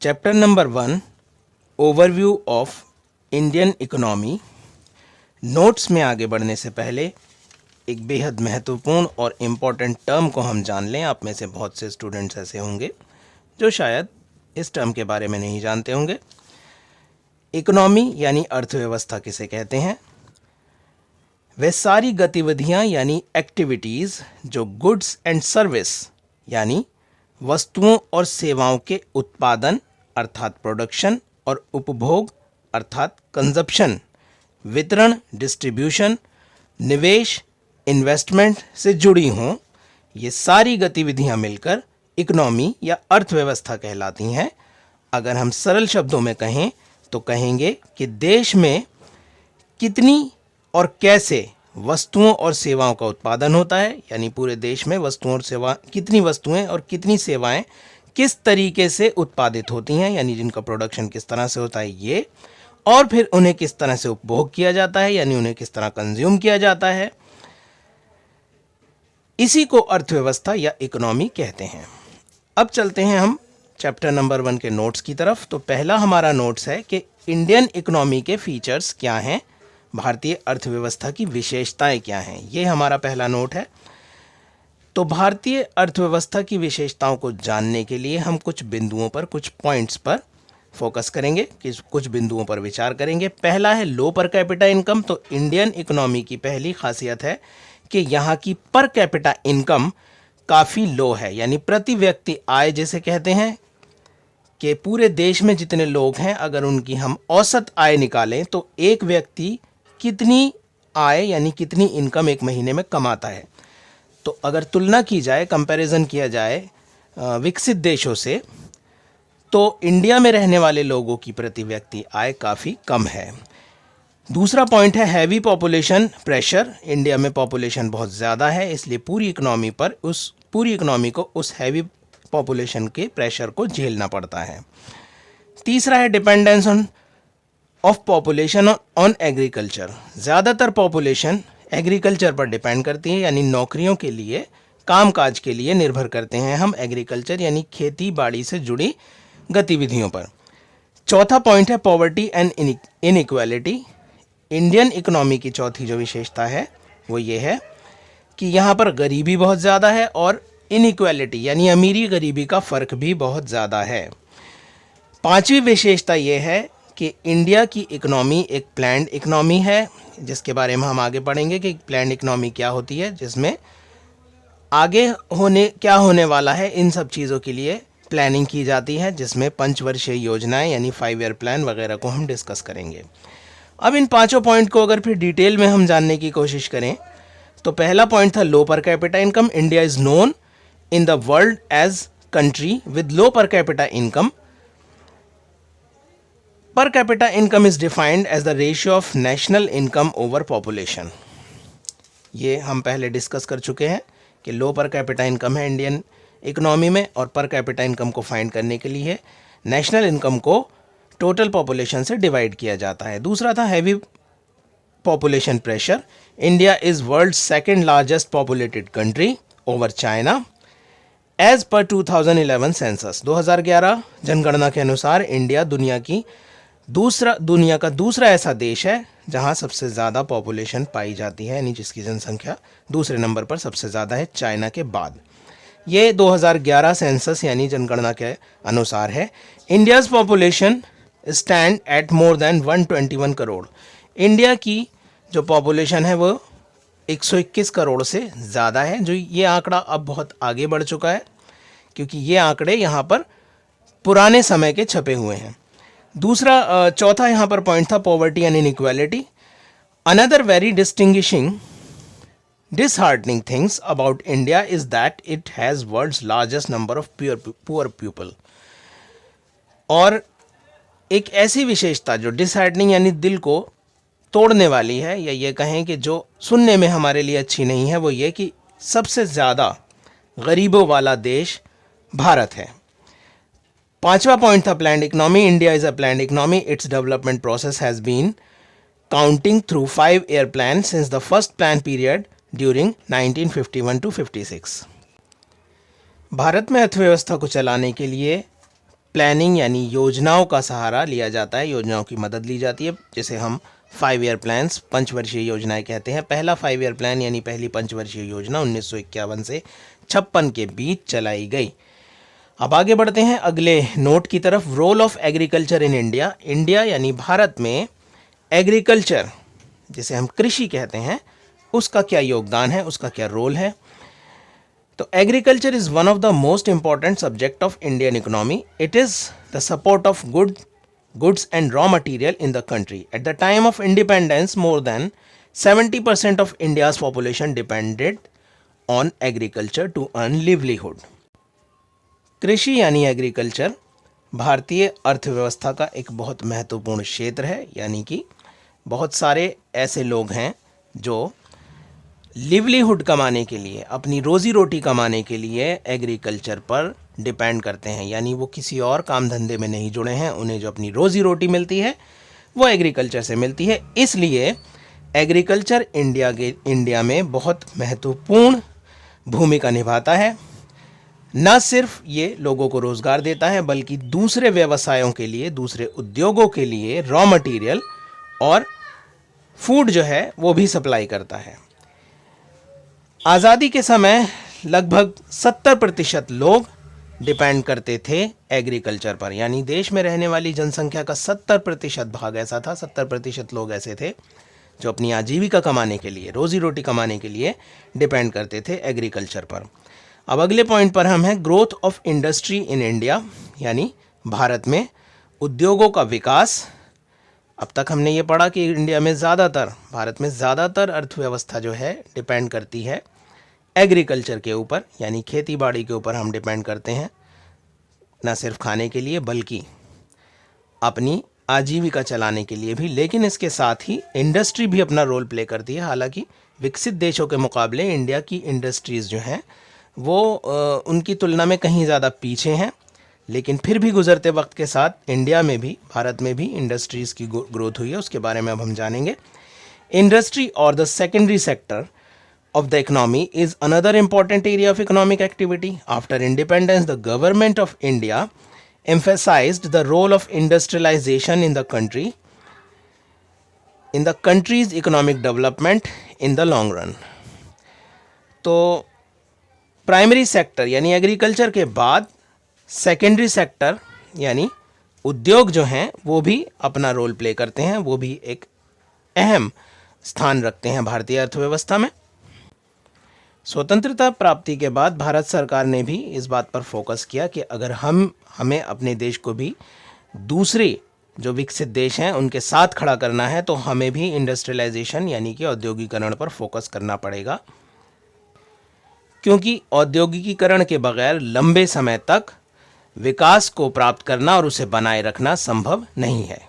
Chapter number 1 overview of Indian economy. Notes में आगे बढ़ने से पहले एक बेहद महत्वपूर्ण और इम्पॉर्टेंट टर्म को हम जान लें। आप में से बहुत से स्टूडेंट्स ऐसे होंगे जो शायद इस टर्म के बारे में नहीं जानते होंगे। इकोनॉमी यानी अर्थव्यवस्था किसे कहते हैं? वे सारी गतिविधियां यानी एक्टिविटीज़ जो गुड्स एंड सर्विस यानी वस्तुओं और सेवाओं के उत्पादन अर्थात प्रोडक्शन और उपभोग अर्थात कंजप्शन, वितरण डिस्ट्रीब्यूशन, निवेश इन्वेस्टमेंट से जुड़ी हों, ये सारी गतिविधियां मिलकर इकोनॉमी या अर्थव्यवस्था कहलाती हैं। अगर हम सरल शब्दों में कहें तो कहेंगे कि देश में कितनी और कैसे वस्तुओं और सेवाओं का उत्पादन होता है, यानी पूरे देश में वस्तुओं और सेवा कितनी वस्तुएं और कितनी सेवाएं किस तरीके से उत्पादित होती हैं, यानी जिनका प्रोडक्शन किस तरह से होता है ये, और फिर उन्हें किस तरह से उपभोग किया जाता है, यानी उन्हें किस तरह कंज्यूम किया जाता है। इसी को अर्थव्यवस्था या इकोनॉमी कहते हैं। अब चलते हैं हम चैप्टर नंबर 1 के नोट्स की तरफ। तो पहला हमारा नोट्स है कि इंडियन इकोनॉमी के फीचर्स क्या हैं, भारतीय अर्थव्यवस्था की विशेषताएं क्या हैं, ये हमारा पहला नोट है। तो भारतीय अर्थव्यवस्था की विशेषताओं को जानने के लिए हम कुछ बिंदुओं पर, कुछ पॉइंट्स पर फोकस करेंगे, कि कुछ बिंदुओं पर विचार करेंगे। पहला है लो पर कैपिटा इनकम। तो इंडियन इकोनॉमी की पहली खासियत है कि यहाँ की पर कैपिटा इनकम काफ़ी लो है, यानी प्रति व्यक्ति आय जिसे कहते हैं, कि पूरे देश में जितने लोग हैं अगर उनकी हम औसत आय निकालें तो एक व्यक्ति कितनी आय यानी कितनी इनकम एक महीने में कमाता है। तो अगर तुलना की जाए, कंपैरिजन किया जाए विकसित देशों से, तो इंडिया में रहने वाले लोगों की प्रति व्यक्ति आय काफ़ी कम है। दूसरा पॉइंट है हैवी पॉपुलेशन प्रेशर। इंडिया में पॉपुलेशन बहुत ज़्यादा है, इसलिए पूरी इकोनॉमी को उस हैवी पॉपुलेशन के प्रेशर को झेलना पड़ता है। तीसरा है dependence of population on agriculture. ज़्यादातर पॉपुलेशन एग्रीकल्चर पर डिपेंड करती है, यानी नौकरियों के लिए, कामकाज के लिए निर्भर करते हैं हम एग्रीकल्चर यानी खेती बाड़ी से जुड़ी गतिविधियों पर। चौथा पॉइंट है poverty and inequality. Indian economy की चौथी जो विशेषता है वो ये है कि यहाँ पर गरीबी बहुत ज़्यादा है और इनइक्वालिटी यानी अमीरी गरीबी का फ़र्क भी बहुत ज़्यादा है। पांचवी विशेषता ये है कि इंडिया की इकोनॉमी एक प्लान्ड इकोनॉमी है, जिसके बारे में हम आगे पढ़ेंगे कि प्लान्ड इकोनॉमी क्या होती है, जिसमें आगे क्या होने वाला है इन सब चीज़ों के लिए प्लानिंग की जाती है, जिसमें पंचवर्षीय योजनाएं यानी 5 ईयर प्लान वगैरह को हम डिस्कस करेंगे। अब इन पांचों पॉइंट को अगर फिर डिटेल में हम जानने की कोशिश करें तो पहला पॉइंट था low per capita income. India is known in the world as country with low per capita income. Per capita income is defined as the ratio of national income over population. ये हम पहले discuss कर चुके हैं कि लो per capita income है Indian economy में, और पर कैपिटा इनकम को फाइंड करने के लिए नेशनल इनकम को टोटल पॉपुलेशन से डिवाइड किया जाता है। दूसरा था heavy population pressure. India is world second largest populated country over China as per 2011 census. 2011 जनगणना के अनुसार इंडिया दुनिया का दूसरा ऐसा देश है जहां सबसे ज़्यादा पॉपुलेशन पाई जाती है, यानी जिसकी जनसंख्या दूसरे नंबर पर सबसे ज़्यादा है चाइना के बाद। ये 2011 सेंसस यानी जनगणना के अनुसार है। India's population stand at more than 121 crore. India की जो पॉपुलेशन है वो 121 करोड़ से ज़्यादा है। जो ये आंकड़ा अब बहुत आगे बढ़ चुका है, क्योंकि ये आंकड़े यहाँ पर पुराने समय के छपे हुए हैं। चौथा यहाँ पर पॉइंट था poverty and inequality. Another very disheartening things about India is that it has world's largest number of poor people. और एक ऐसी विशेषता जो डिसहार्टनिंग यानी दिल को तोड़ने वाली है, या ये कहें कि जो सुनने में हमारे लिए अच्छी नहीं है, वो ये कि सबसे ज़्यादा गरीबों वाला देश भारत है। पांचवा पॉइंट था planned economy. India is a planned economy. Its development process has been counting through 5 year plan since the first plan period during 1951 to 56। Bharat में अर्थव्यवस्था को चलाने के लिए प्लानिंग यानी योजनाओं का सहारा लिया जाता है, योजनाओं की मदद ली जाती है, जिसे हम 5 ईयर प्लान्स, पंचवर्षीय योजनाएं कहते हैं। पहला 5 ईयर प्लान यानी पहली पंचवर्षीय योजना 1951 से 56 के बीच चलाई गई। अब आगे बढ़ते हैं अगले नोट की तरफ। Role of agriculture in India. India यानी भारत में एग्रीकल्चर, जिसे हम कृषि कहते हैं, उसका क्या योगदान है, उसका क्या रोल है। तो agriculture is one of the most important subject of Indian economy. It is the support of goods and raw material in the country. At the time of independence, more than 70% of India's population depended on agriculture to earn livelihood. कृषि यानी agriculture भारतीय अर्थव्यवस्था का एक बहुत महत्वपूर्ण क्षेत्र है, यानी कि बहुत सारे ऐसे लोग हैं जो लिवलीहुड कमाने के लिए, अपनी रोज़ी रोटी कमाने के लिए एग्रीकल्चर पर डिपेंड करते हैं, यानी वो किसी और काम धंधे में नहीं जुड़े हैं। उन्हें जो अपनी रोज़ी रोटी मिलती है वो एग्रीकल्चर से मिलती है। इसलिए एग्रीकल्चर इंडिया में बहुत महत्वपूर्ण भूमिका निभाता है। न सिर्फ ये लोगों को रोज़गार देता है, बल्कि दूसरे व्यवसायों के लिए, दूसरे उद्योगों के लिए रॉ मटेरियल और फूड जो है वो भी सप्लाई करता है। आज़ादी के समय लगभग 70% लोग डिपेंड करते थे एग्रीकल्चर पर, यानी देश में रहने वाली जनसंख्या का 70% भाग ऐसा था, 70% लोग ऐसे थे जो अपनी आजीविका कमाने के लिए, रोज़ी रोटी कमाने के लिए डिपेंड करते थे एग्रीकल्चर पर। अब अगले पॉइंट पर हम हैं, growth of industry in India, यानी भारत में उद्योगों का विकास। अब तक हमने ये पढ़ा कि इंडिया में भारत में ज़्यादातर अर्थव्यवस्था जो है डिपेंड करती है एग्रीकल्चर के ऊपर, यानी खेती बाड़ी के ऊपर हम डिपेंड करते हैं, न सिर्फ खाने के लिए बल्कि अपनी आजीविका चलाने के लिए भी। लेकिन इसके साथ ही इंडस्ट्री भी अपना रोल प्ले करती है। हालांकि विकसित देशों के मुकाबले इंडिया की इंडस्ट्रीज़ जो हैं वो उनकी तुलना में कहीं ज़्यादा पीछे हैं, लेकिन फिर भी गुजरते वक्त के साथ इंडिया में भी, भारत में भी इंडस्ट्रीज़ की ग्रोथ हुई है। उसके बारे में अब हम जानेंगे। इंडस्ट्री और the secondary sector of the economy is another important area of economic activity. After independence, the government of India emphasized the role of industrialization in the country's economic development in the long run. तो primary sector यानी agriculture के बाद secondary sector यानी उद्योग जो हैं वो भी अपना रोल प्ले करते हैं, वो भी एक अहम स्थान रखते हैं भारतीय अर्थव्यवस्था में। स्वतंत्रता प्राप्ति के बाद भारत सरकार ने भी इस बात पर फोकस किया कि अगर हमें अपने देश को भी दूसरे जो विकसित देश हैं उनके साथ खड़ा करना है तो हमें भी इंडस्ट्रियलाइजेशन यानी कि औद्योगिकरण पर फोकस करना पड़ेगा, क्योंकि औद्योगिकीकरण के बगैर लंबे समय तक विकास को प्राप्त करना और उसे बनाए रखना संभव नहीं है।